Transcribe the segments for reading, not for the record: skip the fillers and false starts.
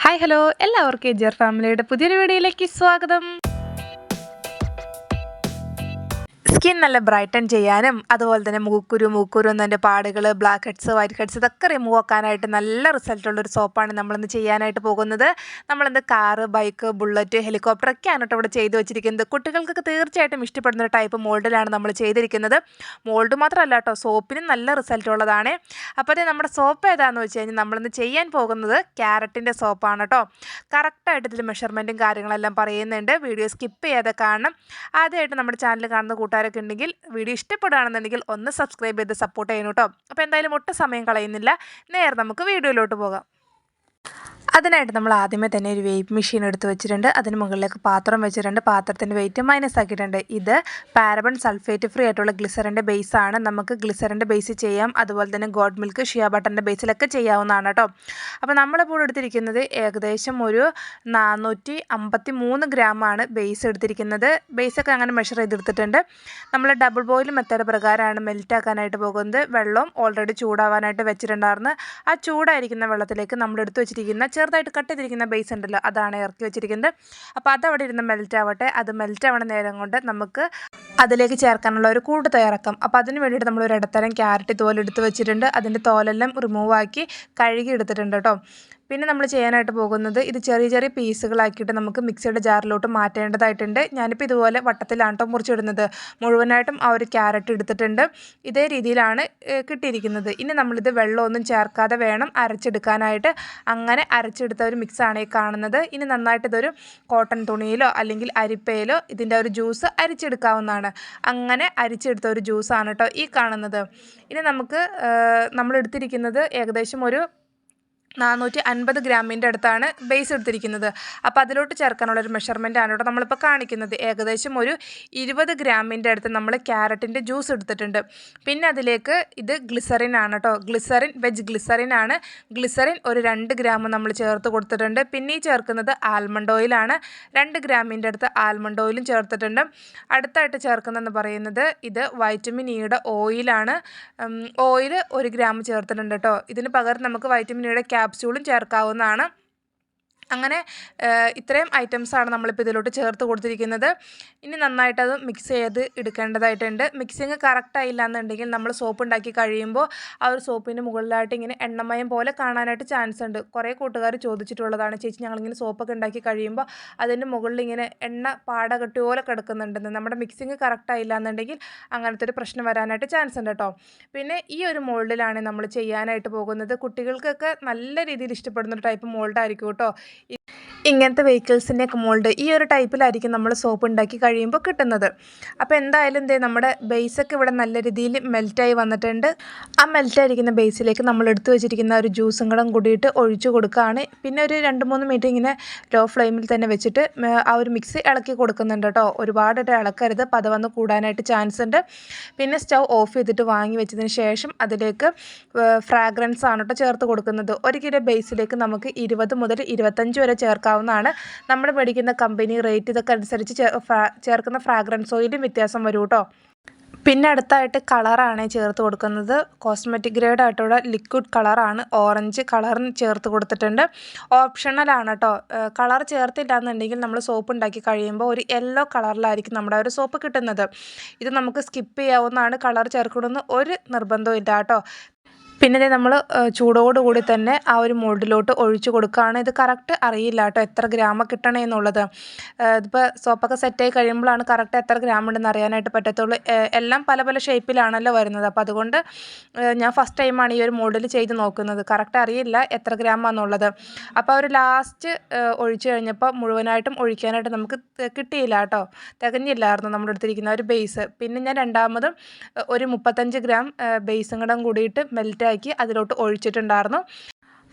Hi hello എല്ലാവർക്കും എജിആർ ഫാമിലിയുടെ പുതിയൊരു വീഡിയോയിലേക്ക് സ്വാഗതം. സ്കിൻ നല്ല ബ്രൈറ്റൻ ചെയ്യാനും അതുപോലെ തന്നെ മൂക്കുരു എന്നതിൻ്റെ പാടുകൾ, ബ്ലാക്ക് ഹെഡ്സ്, വൈറ്റ് ഹെഡ്സ് ഇതൊക്കെ റിമൂവ് ആക്കാനായിട്ട് നല്ല റിസൾട്ടുള്ളൊരു സോപ്പാണ് നമ്മളിന്ന് ചെയ്യാനായിട്ട് പോകുന്നത്. നമ്മളിന്ന് കാറ്, ബൈക്ക്, ബുള്ളറ്റ്, ഹെലികോപ്റ്റർ ഒക്കെയാണ് കേട്ടോ ഇവിടെ ചെയ്ത് വെച്ചിരിക്കുന്നത്. കുട്ടികൾക്കൊക്കെ തീർച്ചയായിട്ടും ഇഷ്ടപ്പെടുന്ന ഒരു ടൈപ്പ് മോൾഡിലാണ് നമ്മൾ ചെയ്തിരിക്കുന്നത്. മോൾഡ് മാത്രമല്ല കേട്ടോ, സോപ്പിനും നല്ല റിസൾട്ട് ഉള്ളതാണ്. അപ്പോൾ നമ്മുടെ സോപ്പ് ഏതാണെന്ന് വെച്ച് കഴിഞ്ഞാൽ നമ്മളിന്ന് ചെയ്യാൻ പോകുന്നത് ക്യാരറ്റിൻ്റെ സോപ്പാണ് കേട്ടോ. കറക്റ്റായിട്ട് ഇതിൽ മെഷർമെൻറ്റും കാര്യങ്ങളെല്ലാം പറയുന്നുണ്ട്. വീഡിയോ സ്കിപ്പ് ചെയ്യാതെ കാണണം. ആദ്യമായിട്ട് നമ്മുടെ ചാനൽ കാണുന്ന കൂട്ടുകാരൊക്കെ ഉണ്ടെങ്കിൽ വീഡിയോ ഇഷ്ടപ്പെടുകയാണെന്നുണ്ടെങ്കിൽ ഒന്ന് സബ്സ്ക്രൈബ് ചെയ്ത് സപ്പോർട്ട് ചെയ്യണം കേട്ടോ. അപ്പോൾ എന്തായാലും ഒട്ടും സമയം കളയുന്നില്ല, നേരെ നമുക്ക് വീഡിയോയിലോട്ട് പോകാം. അതിനായിട്ട് നമ്മൾ ആദ്യമേ തന്നെ ഒരു വെയ്റ്റ് മെഷീൻ എടുത്ത് വെച്ചിട്ടുണ്ട്. അതിന് മുകളിലേക്ക് പാത്രം വെച്ചിട്ടുണ്ട്. പാത്രത്തിൻ്റെ വെയിറ്റ് മൈനസ് ആക്കിയിട്ടുണ്ട്. ഇത് പാരബൺ സൾഫേറ്റ് ഫ്രീ ആയിട്ടുള്ള ഗ്ലിസറിൻ്റെ ബേസാണ്. നമുക്ക് ഗ്ലിസറിൻ്റെ ബേസ് ചെയ്യാം, അതുപോലെ തന്നെ ഗോഡ് മിൽക്ക്, ഷിയ ബട്ടറിൻ്റെ ബേസിലൊക്കെ ചെയ്യാവുന്നതാണ് കേട്ടോ. അപ്പോൾ നമ്മളിപ്പോൾ എടുത്തിരിക്കുന്നത് ഏകദേശം ഒരു 453 ഗ്രാമാണ് ബേസ് എടുത്തിരിക്കുന്നത്. ബേസൊക്കെ അങ്ങനെ മെഷർ ചെയ്തെടുത്തിട്ടുണ്ട്. നമ്മൾ ഡബിൾ ബോയിൽ മെത്തേഡ് പ്രകാരമാണ് മെൽറ്റ് ആക്കാനായിട്ട് പോകുന്നത്. വെള്ളം ഓൾറെഡി ചൂടാവാനായിട്ട് വെച്ചിട്ടുണ്ടായിരുന്നു. ആ ചൂടായിരിക്കുന്ന വെള്ളത്തിലേക്ക് നമ്മൾ എടുത്ത് വെച്ചിരിക്കുന്ന ചെറുതായിട്ട് കട്ട് ചെയ്തിരിക്കുന്ന ബേസ് ഉണ്ടല്ലോ, അതാണ് ഇറക്കി വെച്ചിരിക്കുന്നത്. അപ്പോൾ അതവിടെ ഇരുന്ന് മെൽറ്റ് ആവട്ടെ. അത് മെൽറ്റ് ആവണ നേരം കൊണ്ട് നമുക്ക് അതിലേക്ക് ചേർക്കാനുള്ള ഒരു കൂട്ട് തയ്യാറാക്കാം. അപ്പോൾ അതിന് വേണ്ടിയിട്ട് നമ്മൾ ഒരു ഇടത്തരം ക്യാരറ്റ് തോൽ എടുത്ത് വെച്ചിട്ടുണ്ട്. അതിൻ്റെ തോലെല്ലാം റിമൂവ് ആക്കി കഴുകി എടുത്തിട്ടുണ്ട് കേട്ടോ. പിന്നെ നമ്മൾ ചെയ്യാനായിട്ട് പോകുന്നത് ഇത് ചെറിയ ചെറിയ പീസുകളാക്കിയിട്ട് നമുക്ക് മിക്സിയുടെ ജാറിലോട്ട് മാറ്റേണ്ടതായിട്ടുണ്ട്. ഞാനിപ്പോൾ ഇതുപോലെ വട്ടത്തിലാണ് കേട്ടോ മുറിച്ചിടുന്നത്. മുഴുവനായിട്ടും ആ ഒരു ക്യാരറ്റ് എടുത്തിട്ടുണ്ട്. ഇതേ രീതിയിലാണ് കിട്ടിയിരിക്കുന്നത്. ഇനി നമ്മളിത് വെള്ളമൊന്നും ചേർക്കാതെ വേണം അരച്ചെടുക്കാനായിട്ട്. അങ്ങനെ അരച്ചെടുത്ത ഒരു മിക്സാണ് ഈ കാണുന്നത്. ഇനി നന്നായിട്ട് ഇതൊരു കോട്ടൺ തുണിയിലോ അല്ലെങ്കിൽ അരിപ്പയിലോ ഇതിൻ്റെ ഒരു ജ്യൂസ് അരിച്ചെടുക്കാവുന്നതാണ്. അങ്ങനെ അരിച്ചെടുത്ത ഒരു ജ്യൂസാണ് കേട്ടോ ഈ കാണുന്നത്. ഇനി നമുക്ക് നമ്മൾ എടുത്തിരിക്കുന്നത് ഏകദേശം ഒരു 450 ഗ്രാമിൻ്റെ അടുത്താണ് ബേസ് എടുത്തിരിക്കുന്നത്. അപ്പോൾ അതിലോട്ട് ചേർക്കാനുള്ളൊരു മെഷർമെൻ്റ് ആണ് കേട്ടോ നമ്മളിപ്പോൾ കാണിക്കുന്നത്. ഏകദേശം ഒരു 20 ഗ്രാമിൻ്റെ അടുത്ത് നമ്മൾ ക്യാരറ്റിൻ്റെ ജ്യൂസ് എടുത്തിട്ടുണ്ട്. പിന്നെ അതിലേക്ക് ഇത് ഗ്ലിസറിൻ ആണ് കേട്ടോ. ഗ്ലിസറിൻ വെജ് ഗ്ലിസറിൻ ആണ്. ഗ്ലിസറിൻ ഒരു 2 ഗ്രാം നമ്മൾ ചേർത്ത് കൊടുത്തിട്ടുണ്ട്. പിന്നെ ഈ ചേർക്കുന്നത് ആൽമണ്ട് ഓയിലാണ്. 2 ഗ്രാമിൻ്റെ അടുത്ത് ആൽമണ്ട് ഓയിലും ചേർത്തിട്ടുണ്ട്. അടുത്തായിട്ട് ചേർക്കുന്നതെന്ന് പറയുന്നത് ഇത് വൈറ്റമിൻ ഇയുടെ ഓയിലാണ്. ഓയിൽ 1 ഗ്രാം ചേർത്തിട്ടുണ്ട് കേട്ടോ. ഇതിന് പകരം നമുക്ക് വൈറ്റമിൻ ഇയുടെ ക്യാപ്സ്യൂളും ചേർക്കാവുന്നതാണ്. അങ്ങനെ ഇത്രയും ഐറ്റംസാണ് നമ്മളിപ്പോൾ ഇതിലോട്ട് ചേർത്ത് കൊടുത്തിരിക്കുന്നത്. ഇനി നന്നായിട്ടത് മിക്സ് ചെയ്ത് എടുക്കേണ്ടതായിട്ടുണ്ട്. മിക്സിങ് കറക്റ്റായില്ല എന്നുണ്ടെങ്കിൽ നമ്മൾ സോപ്പ് ഉണ്ടാക്കി കഴിയുമ്പോൾ ആ ഒരു സോപ്പിൻ്റെ മുകളിലായിട്ട് ഇങ്ങനെ എണ്ണമയം പോലെ കാണാനായിട്ട് ചാൻസ് ഉണ്ട്. കുറേ കൂട്ടുകാർ ചോദിച്ചിട്ടുള്ളതാണ്, ചേച്ചി ഞങ്ങളിങ്ങനെ സോപ്പൊക്കെ ഉണ്ടാക്കി കഴിയുമ്പോൾ അതിൻ്റെ മുകളിൽ ഇങ്ങനെ എണ്ണ പാട കെട്ടി പോലെ കിടക്കുന്നുണ്ടെന്ന്. നമ്മുടെ മിക്സിങ് കറക്റ്റായില്ല എന്നുണ്ടെങ്കിൽ അങ്ങനത്തെ ഒരു പ്രശ്നം വരാനായിട്ട് ചാൻസ് ഉണ്ട് കേട്ടോ. പിന്നെ ഈ ഒരു മോൾഡിലാണ് നമ്മൾ ചെയ്യാനായിട്ട് പോകുന്നത്. കുട്ടികൾക്കൊക്കെ നല്ല രീതിയിൽ ഇഷ്ടപ്പെടുന്ന ഒരു ടൈപ്പ് മോൾഡായിരിക്കും കേട്ടോ. ഇങ്ങനത്തെ വെഹിക്കിൾസിൻ്റെയൊക്കെ മോൾഡ് ഈ ഒരു ടൈപ്പിലായിരിക്കും നമ്മൾ സോപ്പ് ഉണ്ടാക്കി കഴിയുമ്പോൾ കിട്ടുന്നത്. അപ്പോൾ എന്തായാലും നമ്മുടെ ബേസൊക്കെ ഇവിടെ നല്ല രീതിയിൽ മെൽറ്റായി വന്നിട്ടുണ്ട്. ആ മെൽറ്റായിരിക്കുന്ന ബേസിലേക്ക് നമ്മൾ എടുത്തു വെച്ചിരിക്കുന്ന ഒരു ജ്യൂസും കൂടെ കൂടിയിട്ട് ഒഴിച്ചു കൊടുക്കുകയാണ്. പിന്നെ ഒരു 2-3 മിനിറ്റ് ഇങ്ങനെ ലോ ഫ്ലെയിമിൽ തന്നെ വെച്ചിട്ട് ആ ഒരു മിക്സ് ഇളക്കി കൊടുക്കുന്നുണ്ട് കേട്ടോ. ഒരുപാട് ഇളക്കരുത്, പതവന്ന് കൂടാനായിട്ട് ചാൻസ് ഉണ്ട്. പിന്നെ സ്റ്റൗ ഓഫ് ചെയ്തിട്ട് വാങ്ങി വെച്ചതിന് ശേഷം അതിലേക്ക് ഫ്രാഗ്രൻസ് ആണ് കേട്ടോ ചേർത്ത് കൊടുക്കുന്നത്. 1 കിലോ ബേസിലേക്ക് നമുക്ക് 20 മുതൽ 25 വരെ ചേർക്കാവുന്നതാണ്. നമ്മൾ മേടിക്കുന്ന കമ്പനി റേറ്റ് ഇതൊക്കെ അനുസരിച്ച് ചേർക്കുന്ന ഫ്രാഗ്രൻസ് ഓയിലും വ്യത്യാസം വരും കേട്ടോ. പിന്നെ അടുത്തായിട്ട് കളറാണ് ചേർത്ത് കൊടുക്കുന്നത്. കോസ്മെറ്റിക് ഗ്രേഡ് ആയിട്ടുള്ള ലിക്വിഡ് കളറാണ്. ഓറഞ്ച് കളറിന് ചേർത്ത് കൊടുത്തിട്ടുണ്ട്. ഓപ്ഷണലാണ് കേട്ടോ. കളർ ചേർത്തില്ല എന്നുണ്ടെങ്കിൽ നമ്മൾ സോപ്പ് ഉണ്ടാക്കി കഴിയുമ്പോൾ ഒരു യെല്ലോ കളറിലായിരിക്കും നമ്മുടെ ഒരു സോപ്പ് കിട്ടുന്നത്. ഇത് നമുക്ക് സ്കിപ്പ് ചെയ്യാവുന്നതാണ്. കളർ ചേർക്കണമെന്ന് ഒരു നിർബന്ധവും ഇല്ല കേട്ടോ. പിന്നെ നമ്മൾ ചൂടോടുകൂടി തന്നെ ആ ഒരു മോൾഡിലോട്ട് ഒഴിച്ചു കൊടുക്കുകയാണ്. ഇത് കറക്റ്റ് അറിയില്ല കേട്ടോ എത്ര ഗ്രാം കിട്ടണേ എന്നുള്ളത്. ഇതിപ്പോൾ സോപ്പൊക്കെ സെറ്റായി കഴിയുമ്പോഴാണ് കറക്റ്റ് എത്ര ഗ്രാം ഉണ്ടെന്ന് അറിയാനായിട്ട് പറ്റത്തുള്ളൂ. എല്ലാം പല പല ഷേപ്പിലാണല്ലോ വരുന്നത്. അപ്പോൾ അതുകൊണ്ട് ഞാൻ ഫസ്റ്റ് ടൈമാണ് ഈ ഒരു മോൾഡിൽ ചെയ്ത് നോക്കുന്നത്. കറക്റ്റ് അറിയില്ല എത്ര ഗ്രാമാണെന്നുള്ളത്. അപ്പോൾ ഒരു ലാസ്റ്റ് ഒഴിച്ചു കഴിഞ്ഞപ്പോൾ മുഴുവനായിട്ടും ഒഴിക്കാനായിട്ട് നമുക്ക് കിട്ടിയില്ല കേട്ടോ. തികഞ്ഞില്ലായിരുന്നു നമ്മുടെ അടുത്തിരിക്കുന്ന ഒരു ബേസ്. പിന്നെ ഞാൻ രണ്ടാമതും ഒരു 35 ഗ്രാം ബേസും കൂടെ കൂടിയിട്ട് മെൽറ്റാക്കി അതിലോട്ട് ഒഴിച്ചിട്ടുണ്ടായിരുന്നു.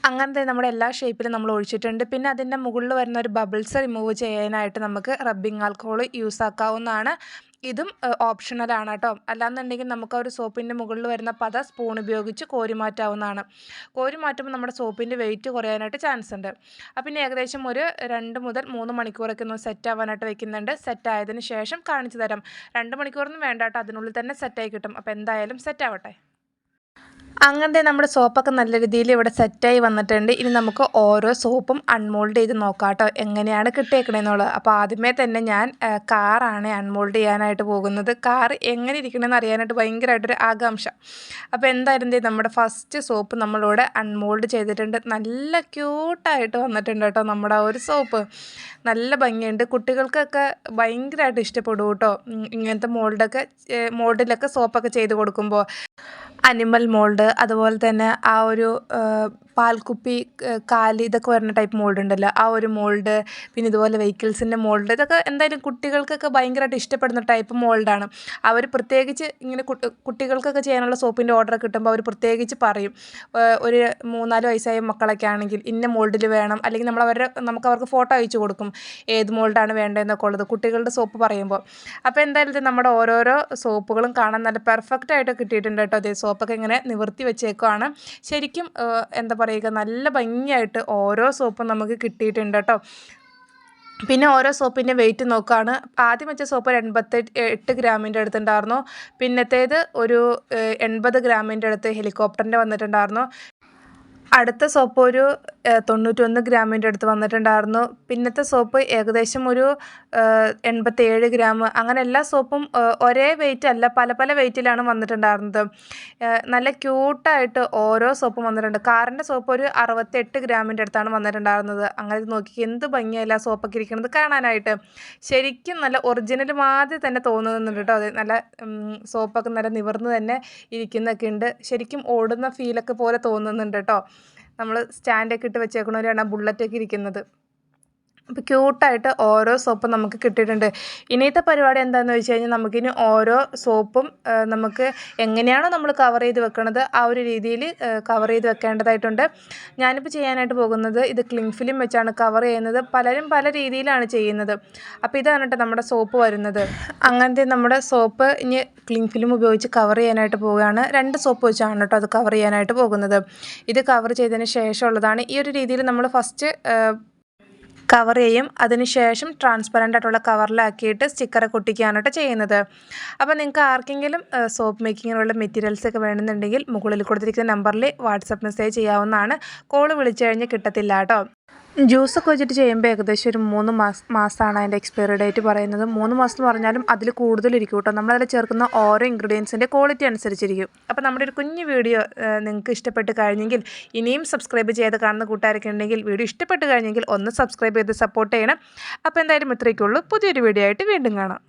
അങ്ങനത്തെ നമ്മുടെ എല്ലാ ഷേപ്പിലും നമ്മൾ ഒഴിച്ചിട്ടുണ്ട്. പിന്നെ അതിൻ്റെ മുകളിൽ വരുന്ന ഒരു ബബിൾസ് റിമൂവ് ചെയ്യാനായിട്ട് നമുക്ക് റബ്ബിംഗ് ആൽക്കഹോൾ യൂസ് ആക്കാവുന്നതാണ്. ഇതും ഓപ്ഷണലാണ് കേട്ടോ. അല്ലാന്നുണ്ടെങ്കിൽ നമുക്ക് ആ ഒരു സോപ്പിൻ്റെ മുകളിൽ വരുന്ന പത സ്പൂൺ ഉപയോഗിച്ച് കോരി മാറ്റാവുന്നതാണ്. കോരി മാറ്റുമ്പോൾ നമ്മുടെ സോപ്പിൻ്റെ വെയിറ്റ് കുറയാനായിട്ട് ചാൻസ് ഉണ്ട്. പിന്നെ ഏകദേശം ഒരു 2 മുതൽ 3 മണിക്കൂറൊക്കെ ഒന്ന് സെറ്റ് ആവാനായിട്ട് വെക്കുന്നുണ്ട്. സെറ്റ് ആയതിന് ശേഷം കാണിച്ചു തരാം. 2 മണിക്കൂറൊന്നും വേണ്ട കേട്ടോ, അതിനുള്ളിൽ തന്നെ സെറ്റായി കിട്ടും. അപ്പോൾ എന്തായാലും സെറ്റ് ആവട്ടെ. അങ്ങനത്തെ നമ്മുടെ സോപ്പൊക്കെ നല്ല രീതിയിൽ ഇവിടെ സെറ്റായി വന്നിട്ടുണ്ട്. ഇനി നമുക്ക് ഓരോ സോപ്പും അൺമോൾഡ് ചെയ്ത് നോക്കാം കേട്ടോ, എങ്ങനെയാണ് കിട്ടിയേക്കണേന്നുള്ളത്. അപ്പോൾ ആദ്യമേ തന്നെ ഞാൻ കാറാണ് അൺമോൾഡ് ചെയ്യാനായിട്ട് പോകുന്നത്. കാർ എങ്ങനെ ഇരിക്കണമെന്ന് അറിയാനായിട്ട് ഭയങ്കരമായിട്ടൊരു ആകാംക്ഷ. അപ്പോൾ എന്തായാലും നമ്മുടെ ഫസ്റ്റ് സോപ്പ് നമ്മളിവിടെ അൺമോൾഡ് ചെയ്തിട്ടുണ്ട്. നല്ല ക്യൂട്ടായിട്ട് വന്നിട്ടുണ്ട് കേട്ടോ നമ്മുടെ ആ ഒരു സോപ്പ്. നല്ല ഭംഗിയുണ്ട്. കുട്ടികൾക്കൊക്കെ ഭയങ്കരമായിട്ട് ഇഷ്ടപ്പെടും കേട്ടോ ഇങ്ങനത്തെ മോൾഡിലൊക്കെ സോപ്പൊക്കെ ചെയ്ത് കൊടുക്കുമ്പോൾ. അനിമൽ മോൾഡ്, അതുപോലെ തന്നെ ആ ഒരു പാൽക്കുപ്പി, കാലി, ഇതൊക്കെ വരുന്ന ടൈപ്പ് മോൾഡ് ഉണ്ടല്ലോ, ആ ഒരു മോൾഡ്. പിന്നെ ഇതുപോലെ വെഹിക്കിൾസിൻ്റെ മോൾഡ്, ഇതൊക്കെ എന്തായാലും കുട്ടികൾക്കൊക്കെ ഭയങ്കരമായിട്ട് ഇഷ്ടപ്പെടുന്ന ടൈപ്പ് മോൾഡാണ്. അവർ പ്രത്യേകിച്ച് ഇങ്ങനെ കുട്ടികൾക്കൊക്കെ ചെയ്യാനുള്ള സോപ്പിൻ്റെ ഓർഡർ കിട്ടുമ്പോൾ അവർ പ്രത്യേകിച്ച് പറയും, ഒരു 3-4 വയസ്സായ മക്കളൊക്കെ ആണെങ്കിൽ ഇന്ന മോൾഡിൽ വേണം, അല്ലെങ്കിൽ നമുക്ക് അവർക്ക് ഫോട്ടോ അയച്ചു കൊടുക്കും ഏത് മോൾഡാണ് വേണ്ടതെന്നൊക്കെ ഉള്ളത് കുട്ടികളുടെ സോപ്പ് പറയുമ്പോൾ. അപ്പോൾ എന്തായാലും ഇത് നമ്മുടെ ഓരോരോ സോപ്പുകളും കാണാൻ നല്ല പെർഫെക്റ്റ് ആയിട്ട് കിട്ടിയിട്ടുണ്ട് കേട്ടോ. അതേ സോപ്പൊക്കെ ഇങ്ങനെ നിവർത്തി വെച്ചേക്കുവാണ്. ശരിക്കും എന്താ പറയുക, നല്ല ഭംഗിയായിട്ട് ഓരോ സോപ്പും നമുക്ക് കിട്ടിയിട്ടുണ്ട് കേട്ടോ. പിന്നെ ഓരോ സോപ്പിൻ്റെ വെയിറ്റ് നോക്കുകയാണ്. ആദ്യം വെച്ച സോപ്പ് ഒരു 88 ഗ്രാമിൻ്റെ അടുത്തുണ്ടായിരുന്നു. പിന്നത്തേത് ഒരു 80 ഗ്രാമിൻ്റെ അടുത്ത് ഹെലികോപ്റ്ററിൻ്റെ വന്നിട്ടുണ്ടായിരുന്നു. അടുത്ത സോപ്പ് ഒരു 91 ഗ്രാമിൻ്റെ അടുത്ത് വന്നിട്ടുണ്ടായിരുന്നു. പിന്നത്തെ സോപ്പ് ഏകദേശം ഒരു 87 ഗ്രാം. അങ്ങനെ എല്ലാ സോപ്പും ഒരേ വെയിറ്റ് അല്ല, പല പല വെയിറ്റിലാണ് വന്നിട്ടുണ്ടായിരുന്നത്. നല്ല ക്യൂട്ടായിട്ട് ഓരോ സോപ്പും വന്നിട്ടുണ്ട്. കാറിൻ്റെ സോപ്പ് ഒരു 68 ഗ്രാമിൻ്റെ അടുത്താണ് വന്നിട്ടുണ്ടായിരുന്നത്. അങ്ങനെ നോക്കി എന്ത് ഭംഗിയല്ല സോപ്പൊക്കെ ഇരിക്കുന്നത് കാണാനായിട്ട്. ശരിക്കും നല്ല ഒറിജിനൽ മാതിരി തന്നെ തോന്നുന്നുണ്ട് കേട്ടോ. അത് നല്ല സോപ്പൊക്കെ നല്ല നിവർന്ന് തന്നെ ഇരിക്കുന്നൊക്കെ ഉണ്ട്. ശരിക്കും ഓടുന്ന ഫീലൊക്കെ പോലെ തോന്നുന്നുണ്ട് കേട്ടോ. നമ്മൾ സ്റ്റാൻഡൊക്കെ ഇട്ട് വെച്ചേക്കണവരാണ് ബുള്ളറ്റൊക്കെ ഇരിക്കുന്നത്. അപ്പോൾ ക്യൂട്ടായിട്ട് ഓരോ സോപ്പും നമുക്ക് കിട്ടിയിട്ടുണ്ട്. ഇനിയത്തെ പരിപാടി എന്താണെന്ന് വെച്ച് കഴിഞ്ഞാൽ നമുക്കിനി ഓരോ സോപ്പും നമുക്ക് എങ്ങനെയാണോ നമ്മൾ കവർ ചെയ്ത് വെക്കണത് ആ ഒരു രീതിയിൽ കവർ ചെയ്ത് വെക്കേണ്ടതായിട്ടുണ്ട്. ഞാനിപ്പോൾ ചെയ്യാനായിട്ട് പോകുന്നത് ഇത് ക്ലിങ് ഫിലിം വെച്ചാണ് കവർ ചെയ്യുന്നത്. പലരും പല രീതിയിലാണ് ചെയ്യുന്നത്. അപ്പോൾ ഇതാണ് കേട്ടോ നമ്മുടെ സോപ്പ് വരുന്നത്. അങ്ങനത്തെ നമ്മുടെ സോപ്പ് ഇനി ക്ലിങ് ഫിലിം ഉപയോഗിച്ച് കവർ ചെയ്യാനായിട്ട് പോവുകയാണ്. 2 സോപ്പ് വെച്ചാണ് കേട്ടോ അത് കവർ ചെയ്യാനായിട്ട് പോകുന്നത്. ഇത് കവർ ചെയ്തതിന് ശേഷമുള്ളതാണ്. ഈ ഒരു രീതിയിൽ നമ്മൾ ഫസ്റ്റ് കവർ ചെയ്യും. അതിനുശേഷം ട്രാൻസ്പെറൻ്റ് ആയിട്ടുള്ള കവറിലാക്കിയിട്ട് സ്റ്റിക്കറൊക്കെ ഒട്ടിക്കുകയാണ് കേട്ടോ ചെയ്യുന്നത്. അപ്പോൾ നിങ്ങൾക്ക് ആർക്കെങ്കിലും സോപ്പ് മേക്കിങ്ങിനുള്ള മെറ്റീരിയൽസൊക്കെ വേണമെന്നുണ്ടെങ്കിൽ മുകളിൽ കൊടുത്തിരിക്കുന്ന നമ്പറിൽ വാട്സപ്പ് മെസ്സേജ് ചെയ്യാവുന്നതാണ്. കോൾ വിളിച്ചു കഴിഞ്ഞാൽ കിട്ടത്തില്ല കേട്ടോ. ജ്യൂസൊക്കെ വെച്ചിട്ട് ചെയ്യുമ്പോൾ ഏകദേശം ഒരു 3 മാസമാണ് അതിൻ്റെ എക്സ്പയറി ഡേറ്റ് പറയുന്നത്. 3 മാസം എന്ന് പറഞ്ഞാലും അതിൽ കൂടുതലിരിക്കും കേട്ടോ. നമ്മളതിൽ ചേർക്കുന്ന ഓരോ ഇൻഗ്രീഡിയൻസിൻ്റെ ക്വാളിറ്റി അനുസരിച്ചിരിക്കും. അപ്പോൾ നമ്മുടെ ഒരു കുഞ്ഞു വീഡിയോ നിങ്ങൾക്ക് ഇഷ്ടപ്പെട്ട് കഴിഞ്ഞെങ്കിൽ, ഇനിയും സബ്സ്ക്രൈബ് ചെയ്ത് കാണുന്ന കൂട്ടുകാരൊക്കെ ഉണ്ടെങ്കിൽ, വീഡിയോ ഇഷ്ടപ്പെട്ട് കഴിഞ്ഞെങ്കിൽ ഒന്ന് സബ്സ്ക്രൈബ് ചെയ്ത് സപ്പോർട്ട് ചെയ്യണം. അപ്പോൾ എന്തായാലും ഇത്രയൊക്കെയുള്ളൂ. പുതിയൊരു വീഡിയോ ആയിട്ട് വീണ്ടും കാണാം.